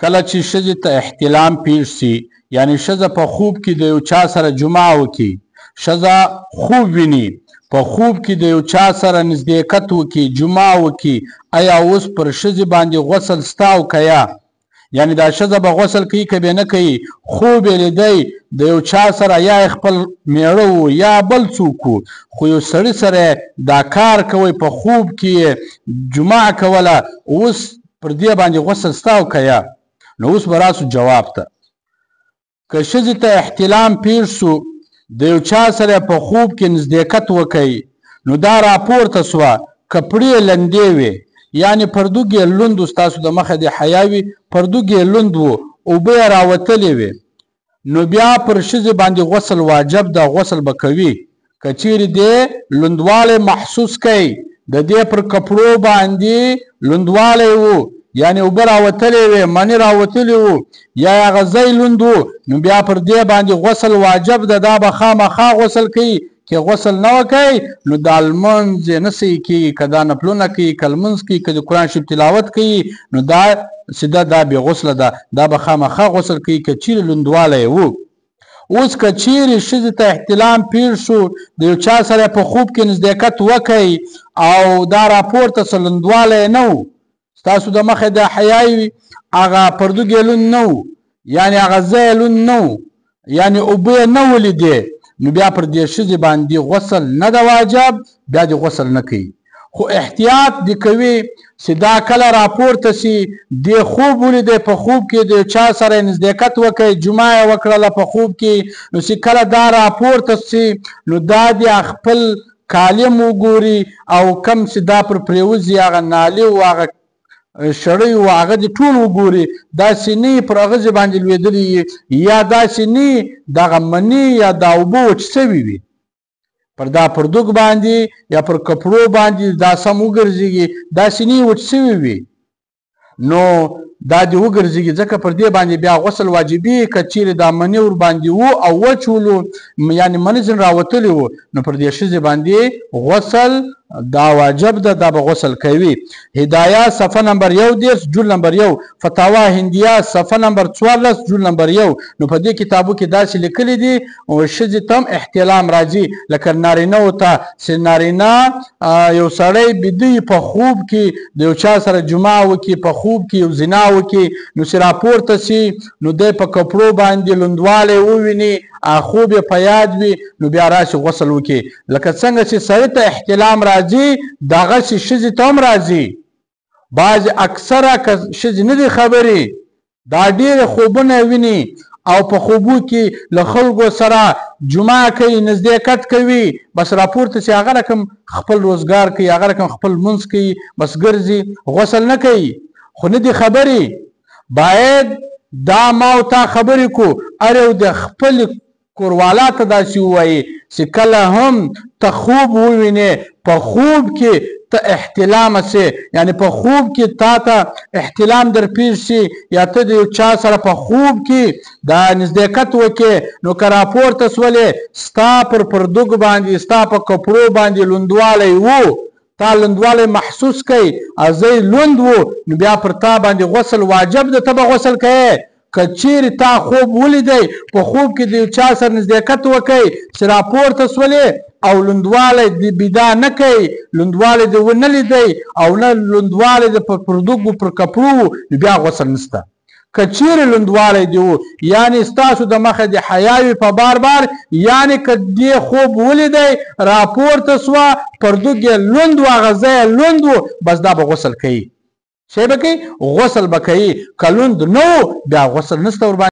کله چې ښځې ته احتلام پیښ سي، یعنې ښځه په خوب کې د یو چا سره جماع وکړي، ښځه خوب ویني، په خوب کې د یو چا سره نزدېکت وکړي، جماع وکړي، آیا اوس پر ښځې باندې غسل سته او که یا؟ یعنې دا ښځه به غسل کوي که به نه کوي؟ خوب یې لیدی د یو چا سره، یا یې خپل میړه و یا بل څوک و، خو یو سړي سره دا کار کوی، په خوب کې یې جماع کوله، اوس پر دې باندې غسل سته او که یا؟ نو اوس به راسو جواب ته. که ښځې ته احتلام پیښ سو، د یو چا سره په خوب کې نزدېکت وکړي، نو دا راپورته سوه، کپړې یې لندې وې، یعنې پردوګ یې لوند و، ستاسو د مخه دې حیا وي، پردوګ یې لوند و، اوبه یې راوتلې وې، نو بیا پر ښځې باندې غسل واجب ده، غسل به کوي. که چیرې دې لوندوالی محسوس کوي، د دې پر کپړو باندې لوندوالی و، یعنې اوبه راوتلې وې، مني راوتلې وو، یا هغه ځای لوند و، نو بیا پر دې باندې غسل واجب ده، دا به خامخا غسل کوي. که غسل نه وکړي نو دا لمونځ یې نه صحیح کېږي، که دا نفلونه کوي، که لمونځ کوي، که د قرآن شریف تلاوت کوي، نو دا سیده دا بې غسله ده، دا به خامخا غسل کوي که چیرې لوندوالی یې و. اوس که چیرې ښځې ته احتلام پیښ شو، د یو چا سره په خوب کې نزدېکت وکړي او دا راپورته سه لوندوالی یې نه و، ستاسو د مخې د حیا وي، هغه پردوګ یې لوند نه و، یعنې هغه ځای یې لوند نه و، یعنې اوبه یې نه ولیدې، نو بیا پر دې ښځې باندې غسل نه ده واجب، بیا دې غسل نه کوي. خو احتیاط دې کوي چې دا کله راپورته سي، دې خوب ولیدی، په خوب کې د چا سره نزدېکت وکړي، جماع یې وکړله په خوب کې، نو چې کله دا راپورته سي، نو دا دې خپل کالم وګوري او کم چې دا پر پرېوځي، هغه نالي و، هغه شړی و، هغه دې ټول وګوري، داسې نه پر هغه ځای باندې لوېدلي یا داسې نه دغه مني یا دا اوبه وچ سوي وي، پر دا پردوګ باندې یا پر کپړو باندې دا سم وګرځېږي، داسې نه وچ سوي وي، نو دا دې وګرځېږي، ځکه پر دې باندې بیا غسل واجبي. که چیرې دا مني ور باندې و او وچ ولو، یعنې مني ځینې راوتلي و، نو پر دې ښځې باندې غسل دا واجب ده، دا به غسل کوي. هدایه صفحه نمبر 1 جل نمبر 1، فتاوا هندیه صفحه نمبر 14 جل نمبر 1. نو په دې کتابو کې داسې لیکلي دي ښځې ته هم احتلام راځي، لکه نارینهو ته چې نارینه یو سړی بیده په خوب کې د یو چا سره جماع وکړي، په خوب کې یو زنا وکړي، نو چې راپورته سي، نو دی په کپړو باندې لوندوالی وویني، خوب یې په یاد وي، نو بیا راشي غسل وکړي. لکه څنګه چې سړي ته احتلام راځي، دغسې ښځې ته هم راځي. بعضې اکثره که ښځې نه دي خبرې، دا ډېرې خوبونه ویني او په خوبو کې له خلکو سره جماع کوي، نزدېکت کوي، بس راپورته چې هغه رقم خپل روزګار کوي، هغه رقم خپل لمونځ کوي، بس ګرځي، غسل نه کوي، خو نه دي خبرې. باید دا ما او تا خبرې کو، هر یو د خپل کوروالا ته داسې ووایي چې کله هم ته خوب ووینې، په خوب کې ته احتلام سي، یعنې په خوب کې تا ته احتلام در پیښ شي، یا ته د یو چا سره په خوب کې دا نزدېکت وکړې، نو که راپورته سولې، ستا پر پردوګ باندې، ستا په کپړو باندې لوندوالی و، تا لوندوالی محسوس کوي، ځای لوند و، نو بیا پر تا باندې غسل واجب ده، ته به غسل کوې. که چیرې تا خوب ولیدی، په خوب کې د یو چا سره نزدېکت وکړي، چې راپورته سولې او لوندوالی دې بیدا نه کوي، لوندوالی دې ونه لیدی او نه لوندوالی دې پر پردوګو پر کپړو، نو بیا غسل نشته. که چیرې لوندوالی دې و، یعنې ستاسو د مخه دې حیا وي په بار بار، یعنې که دې خوب ولیدی، راپورته سوه، پردوګ یې لوند و، هغه ځای یې لوند و، بس دا به غسل کوي. شی به کوي، غسل به کوي. که لوند نه و، بیا غسل نشته ورباندې.